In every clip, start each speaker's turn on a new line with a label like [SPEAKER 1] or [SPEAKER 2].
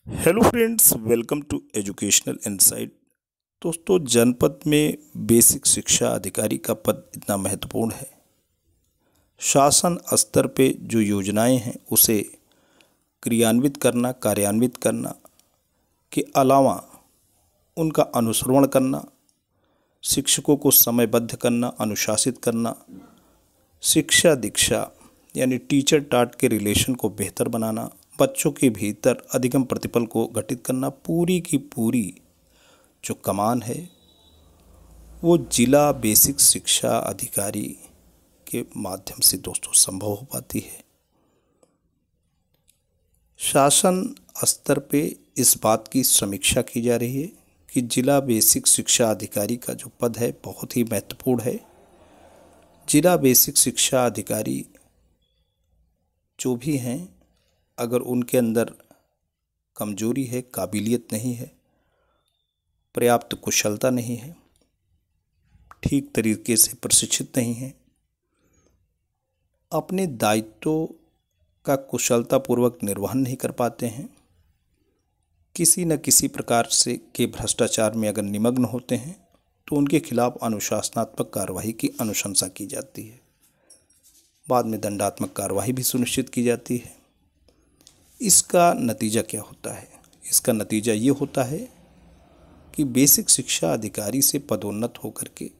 [SPEAKER 1] Hello friends, welcome to educational insight. दोस्तों, जनपद में बेसिक शिक्षा अधिकारी का पद इतना महत्वपूर्ण है। शासन स्तर पे जो योजनाएं हैं उसे क्रियान्वित करना, कार्यान्वित करना के अलावा उनका अनुश्रवण करना, शिक्षकों को समयबद्ध करना, अनुशासित करना, शिक्षा दीक्षा यानी टीचर टाट के रिलेशन को बेहतर बनाना, बच्चों के भीतर अधिगम प्रतिपल को घटित करना, पूरी की पूरी जो कमान है वो जिला बेसिक शिक्षा अधिकारी के माध्यम से दोस्तों संभव हो पाती है। शासन स्तर पे इस बात की समीक्षा की जा रही है कि जिला बेसिक शिक्षा अधिकारी का जो पद है बहुत ही महत्वपूर्ण है। जिला बेसिक शिक्षा अधिकारी जो भी हैं, अगर उनके अंदर कमजोरी है, काबिलियत नहीं है, पर्याप्त कुशलता नहीं है, ठीक तरीके से प्रशिक्षित नहीं है, अपने दायित्वों का कुशलतापूर्वक निर्वहन नहीं कर पाते हैं, किसी न किसी प्रकार से के भ्रष्टाचार में अगर निमग्न होते हैं तो उनके खिलाफ अनुशासनात्मक कार्रवाई की अनुशंसा की जाती है। बाद में दंडात्मक कार्रवाई भी सुनिश्चित की जाती है। इसका नतीजा क्या होता है? इसका नतीजा ये होता है कि बेसिक शिक्षा अधिकारी से पदोन्नत होकर के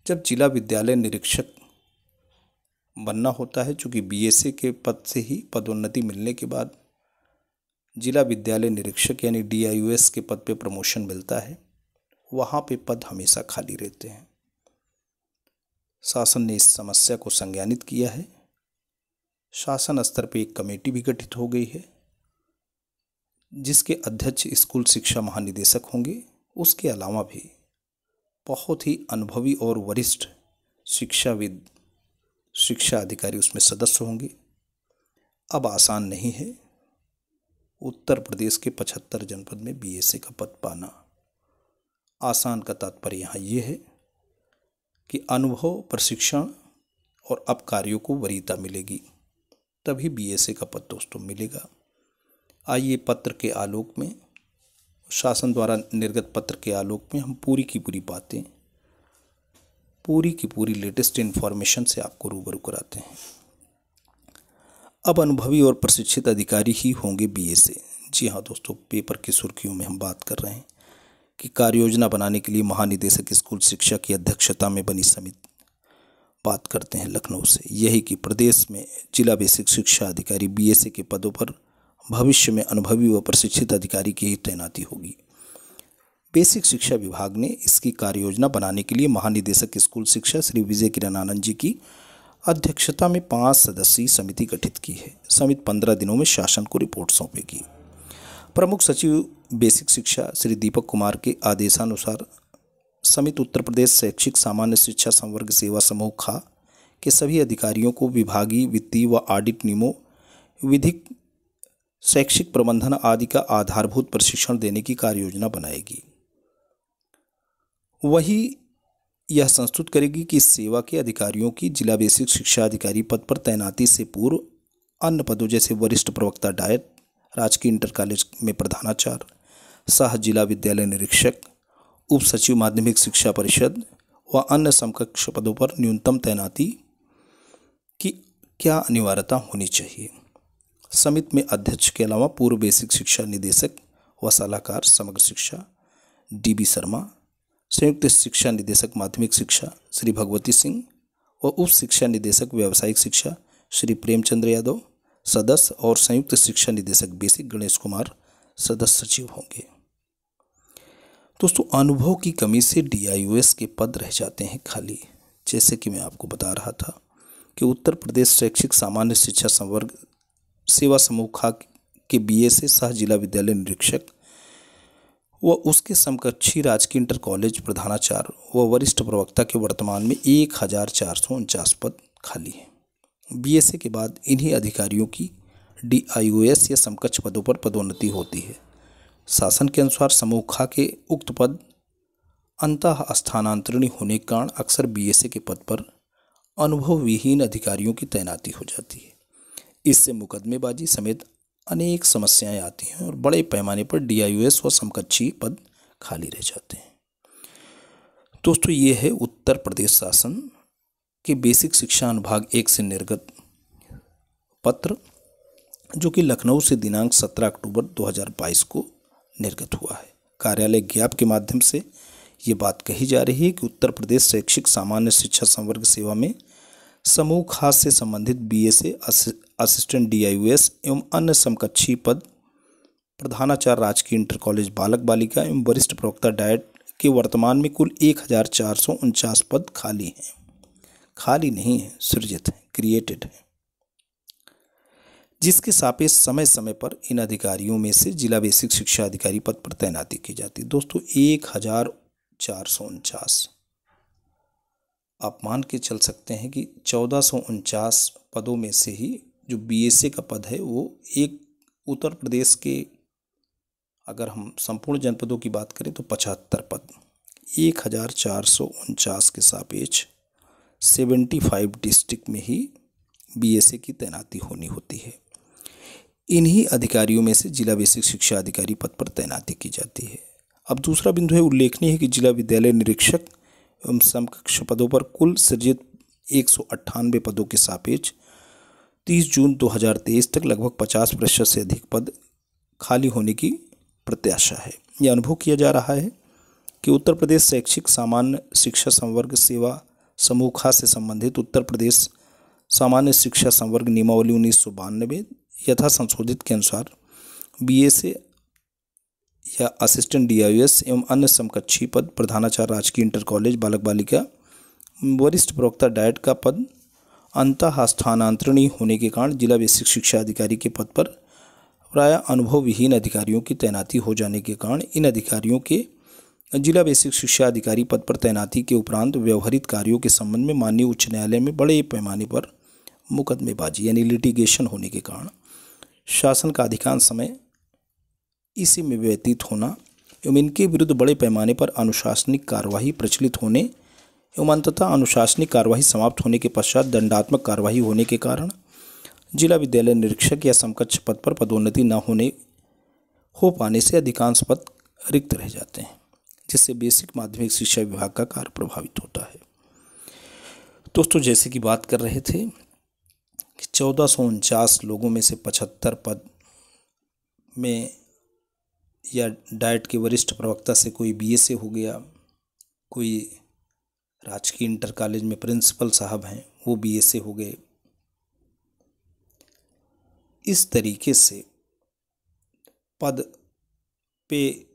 [SPEAKER 1] जब जिला विद्यालय निरीक्षक बनना होता है, चूँकि बीएसए के पद से ही पदोन्नति मिलने के बाद जिला विद्यालय निरीक्षक यानी डीआईओएस के पद पे प्रमोशन मिलता है, वहाँ पे पद हमेशा खाली रहते हैं। शासन ने इस समस्या को संज्ञानित किया है। शासन स्तर पे एक कमेटी भी गठित हो गई है जिसके अध्यक्ष स्कूल शिक्षा महानिदेशक होंगे। उसके अलावा भी बहुत ही अनुभवी और वरिष्ठ शिक्षाविद, शिक्षा अधिकारी उसमें सदस्य होंगे। अब आसान नहीं है उत्तर प्रदेश के 75 जनपद में बीएसए का पद पाना। आसान का तात्पर्य यहाँ ये है कि अनुभव, प्रशिक्षण और अब कार्यों को वरीयता मिलेगी, तभी बीएसए का पद दोस्तों मिलेगा। आइए पत्र के आलोक में, शासन द्वारा निर्गत पत्र के आलोक में हम पूरी की पूरी बातें, पूरी की पूरी लेटेस्ट इन्फॉर्मेशन से आपको रूबरू कराते हैं। अब अनुभवी और प्रशिक्षित अधिकारी ही होंगे बीएसए। जी हाँ दोस्तों, पेपर की सुर्खियों में हम बात कर रहे हैं कि कार्य योजना बनाने के लिए महानिदेशक स्कूल शिक्षा की अध्यक्षता में बनी समिति, बात करते हैं लखनऊ से, यही कि प्रदेश में जिला बेसिक शिक्षा अधिकारी बीएसए के पदों पर भविष्य में अनुभवी व प्रशिक्षित अधिकारी की ही तैनाती होगी। बेसिक शिक्षा विभाग ने इसकी कार्य योजना बनाने के लिए महानिदेशक स्कूल शिक्षा श्री विजय किरण आनंद जी की अध्यक्षता में 5 सदस्यीय समिति गठित की है। समिति 15 दिनों में शासन को रिपोर्ट सौंपेगी। प्रमुख सचिव बेसिक शिक्षा श्री दीपक कुमार के आदेशानुसार समिति उत्तर प्रदेश शैक्षिक सामान्य शिक्षा संवर्ग सेवा समूह खा के सभी अधिकारियों को विभागीय, वित्तीय व ऑडिट नियमों, विधिक, शैक्षिक प्रबंधन आदि का आधारभूत प्रशिक्षण देने की कार्य योजना बनाएगी। वही यह संस्तुत करेगी कि सेवा के अधिकारियों की जिला बेसिक शिक्षा अधिकारी पद पर तैनाती से पूर्व अन्य पदों जैसे वरिष्ठ प्रवक्ता डायट, राजकीय इंटर कॉलेज में प्रधानाचार्य, सह जिला विद्यालय निरीक्षक, उप सचिव माध्यमिक शिक्षा परिषद व अन्य समकक्ष पदों पर न्यूनतम तैनाती की क्या अनिवार्यता होनी चाहिए। समिति में अध्यक्ष के अलावा पूर्व बेसिक शिक्षा निदेशक व सलाहकार समग्र शिक्षा डीबी शर्मा, संयुक्त शिक्षा निदेशक माध्यमिक शिक्षा श्री भगवती सिंह व उप शिक्षा निदेशक व्यावसायिक शिक्षा श्री प्रेमचंद्र यादव सदस्य और संयुक्त शिक्षा निदेशक बेसिक गणेश कुमार सदस्य सचिव होंगे। दोस्तों, अनुभव की कमी से डीआईओएस के पद रह जाते हैं खाली। जैसे कि मैं आपको बता रहा था कि उत्तर प्रदेश शैक्षिक सामान्य शिक्षा संवर्ग सेवा समूह खा के बीएसए सह जिला विद्यालय निरीक्षक व उसके समकक्षी राजकीय इंटर कॉलेज प्रधानाचार्य व वरिष्ठ प्रवक्ता के वर्तमान में 1449 पद खाली हैं। बीएसए के बाद इन्हीं अधिकारियों की डीआईओएस या समकक्ष पदों पर पदोन्नति होती है। शासन के अनुसार समूह खा के उक्त पद अंतः स्थानांतरणीय होने के कारण अक्सर बीएसए के पद पर अनुभव विहीन अधिकारियों की तैनाती हो जाती है। इससे मुकदमेबाजी समेत अनेक समस्याएं आती हैं और बड़े पैमाने पर DIUS व समकक्षी पद खाली रह जाते हैं। दोस्तों, ये है उत्तर प्रदेश शासन के बेसिक शिक्षा अनुभाग 1 से निर्गत पत्र, जो कि लखनऊ से दिनांक 17 अक्टूबर 2022 को निर्गत हुआ है। कार्यालय ज्ञाप के माध्यम से ये बात कही जा रही है कि उत्तर प्रदेश शैक्षिक सामान्य शिक्षा संवर्ग सेवा में समूह खास से संबंधित BSA असिस्टेंट DIUS एवं अन्य समकक्षी पद प्रधानाचार्य राजकीय इंटर कॉलेज बालक बालिका एवं वरिष्ठ प्रवक्ता डायट के वर्तमान में कुल 1449 पद खाली हैं। खाली नहीं है, सृजित है, क्रिएटेड है, जिसके सापेक्ष समय समय पर इन अधिकारियों में से जिला बेसिक शिक्षा अधिकारी पद पर तैनाती की जाती है। दोस्तों, 1449, आप मान के चल सकते हैं कि 1449 पदों में से ही जो BSA का पद है वो एक उत्तर प्रदेश के, अगर हम संपूर्ण जनपदों की बात करें तो 75 पद, 1449 के सापेक्ष 75 डिस्ट्रिक्ट में ही BSA की तैनाती होनी होती है। इन्हीं अधिकारियों में से जिला बेसिक शिक्षा अधिकारी पद पर तैनाती की जाती है। अब दूसरा बिंदु है, उल्लेखनीय है कि जिला विद्यालय निरीक्षक एवं समकक्ष पदों पर कुल सृजित 198 पदों के सापेक्ष 30 जून 2023 तक लगभग 50% से अधिक पद खाली होने की प्रत्याशा है। यह अनुभव किया जा रहा है कि उत्तर प्रदेश शैक्षिक सामान्य शिक्षा संवर्ग सेवा समूह खास से संबंधित उत्तर प्रदेश सामान्य शिक्षा संवर्ग नियमावली 1992 यथा संशोधित के अनुसार BSA या असिस्टेंट DIUS एवं अन्य समकक्षी पद प्रधानाचार्य राजकीय इंटर कॉलेज बालक बालिका वरिष्ठ प्रवक्ता डायट का पद अंतः स्थानांतरणीय होने के कारण जिला बेसिक शिक्षा अधिकारी के पद पर प्रायः अनुभव विहीन अधिकारियों की तैनाती हो जाने के कारण इन अधिकारियों के जिला बेसिक शिक्षा अधिकारी पद पर तैनाती के उपरांत व्यवहारिक कार्यों के संबंध में माननीय उच्च न्यायालय में बड़े पैमाने पर मुकदमेबाजी यानी लिटिगेशन होने के कारण शासन का अधिकांश समय इसी में व्यतीत होना एवं इनके विरुद्ध बड़े पैमाने पर अनुशासनिक कार्यवाही प्रचलित होने एवं अंततः अनुशासनिक कार्यवाही समाप्त होने के पश्चात दंडात्मक कार्यवाही होने के कारण जिला विद्यालय निरीक्षक या समकक्ष पद पर पदोन्नति न हो पाने से अधिकांश पद रिक्त रह जाते हैं, जिससे बेसिक माध्यमिक शिक्षा विभाग का कार्य प्रभावित होता है। दोस्तों, जैसे कि बात कर रहे थे कि 1449 लोगों में से 75 पद में या डाइट के वरिष्ठ प्रवक्ता से कोई BSA हो गया, कोई राजकीय इंटर कॉलेज में प्रिंसिपल साहब हैं वो BSA हो गए। इस तरीके से पद पे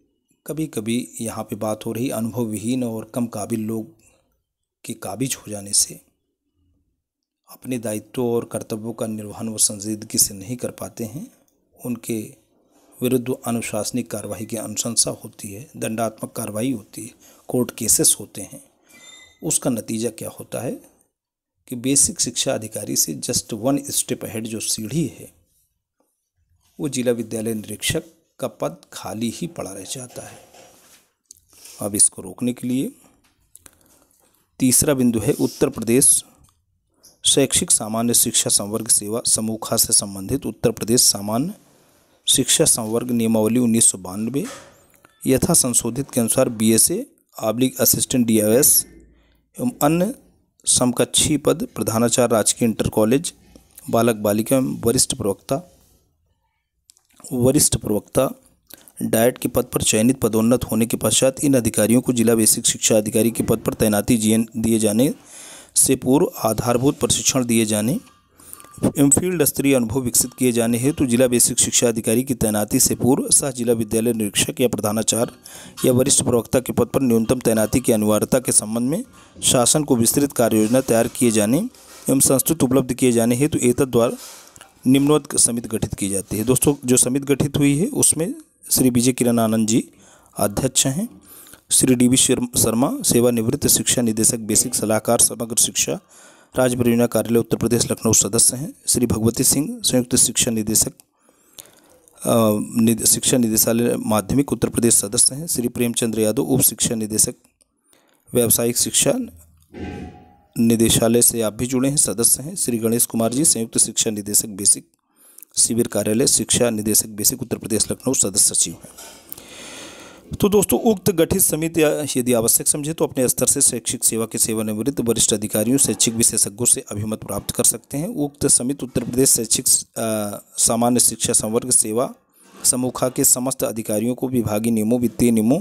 [SPEAKER 1] कभी कभी यहाँ पे बात हो रही अनुभव विहीन और कम काबिल लोग के काबिज हो जाने से अपने दायित्वों और कर्तव्यों का निर्वहन व संजीदगी से नहीं कर पाते हैं, उनके विरुद्ध अनुशासनिक कार्रवाई की अनुशंसा होती है, दंडात्मक कार्रवाई होती है, कोर्ट केसेस होते हैं। उसका नतीजा क्या होता है कि बेसिक शिक्षा अधिकारी से जस्ट 1 स्टेप अहेड जो सीढ़ी है वो जिला विद्यालय निरीक्षक का पद खाली ही पड़ा रह जाता है। अब इसको रोकने के लिए तीसरा बिंदु है उत्तर प्रदेश शैक्षिक सामान्य शिक्षा संवर्ग सेवा समूह खास से संबंधित उत्तर प्रदेश सामान्य शिक्षा संवर्ग नियमावली 1992 यथा संशोधित के अनुसार BSA असिस्टेंट DIUS एवं अन्य समकक्षी पद प्रधानाचार्य राजकीय इंटर कॉलेज बालक बालिका एवं वरिष्ठ प्रवक्ता डायट के पद पर चयनित पदोन्नत होने के पश्चात इन अधिकारियों को जिला बेसिक शिक्षा अधिकारी के पद पर तैनाती दिए जाने से पूर्व आधारभूत प्रशिक्षण दिए जाने एवं फील्ड स्तरीय अनुभव विकसित किए जाने हेतु तो जिला बेसिक शिक्षा अधिकारी की तैनाती से पूर्व सह जिला विद्यालय निरीक्षक या प्रधानाचार्य या वरिष्ठ प्रवक्ता के पद पर न्यूनतम तैनाती की अनिवार्यता के संबंध में शासन को विस्तृत कार्ययोजना तैयार किए जाने एवं संस्तुत उपलब्ध किए जाने हेतु एतद द्वारा निम्नवत समिति गठित की जाती है। दोस्तों, जो समिति गठित हुई है उसमें श्री विजय किरण आनंद जी अध्यक्ष हैं, श्री DB शर्मा सेवानिवृत्त शिक्षा निदेशक बेसिक सलाहकार समग्र शिक्षा राज्य परियोजना कार्यालय उत्तर प्रदेश लखनऊ सदस्य हैं, श्री भगवती सिंह संयुक्त शिक्षा निदेशक शिक्षा निदेशालय माध्यमिक उत्तर प्रदेश सदस्य हैं, श्री प्रेमचंद्र यादव उप शिक्षा निदेशक व्यावसायिक शिक्षा निदेशालय से आप भी जुड़े हैं, सदस्य हैं, श्री गणेश कुमार जी संयुक्त शिक्षा निदेशक बेसिक शिविर कार्यालय, शिक्षा निदेशक बेसिक, उत्तर प्रदेश, लखनऊ, सदस्य सचिव हैं। तो दोस्तों, उक्त गठित समिति यदि आवश्यक समझे तो अपने स्तर से शैक्षिक सेवा के सेवानिवृत्त वरिष्ठ अधिकारियों, शैक्षिक विशेषज्ञों से अभिमत प्राप्त कर सकते हैं। उक्त समिति उत्तर प्रदेश शैक्षिक सामान्य शिक्षा संवर्ग सेवा समूखा के समस्त अधिकारियों को विभागीय नियमों, वित्तीय नियमों,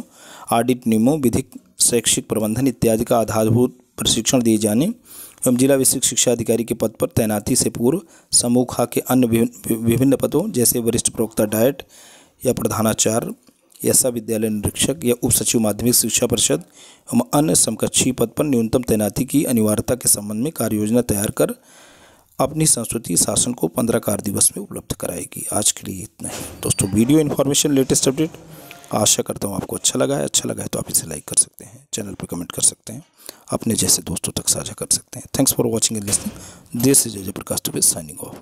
[SPEAKER 1] ऑडिट नियमों, विधिक शैक्षिक प्रबंधन इत्यादि का आधारभूत प्रशिक्षण दिए जाने एवं जिला विशिष्ट शिक्षा अधिकारी के पद पर तैनाती से पूर्व समूखा के अन्य विभिन्न पदों जैसे वरिष्ठ प्रवक्ता डायट या प्रधानाचार्य या विद्यालय निरीक्षक या उप सचिव माध्यमिक शिक्षा परिषद एवं अन्य समकक्षीय पद पर न्यूनतम तैनाती की अनिवार्यता के संबंध में कार्य योजना तैयार कर अपनी संस्तुति शासन को 15 कार्य दिवस में उपलब्ध कराएगी। आज के लिए इतना ही दोस्तों। वीडियो इन्फॉर्मेशन लेटेस्ट अपडेट आशा करता हूँ आपको अच्छा लगा है। अच्छा लगा है तो आप इसे लाइक कर सकते हैं, चैनल पर कमेंट कर सकते हैं, अपने जैसे दोस्तों तक साझा कर सकते हैं। Thanks for watching and listening. This is Jayprakash Dubey signing of.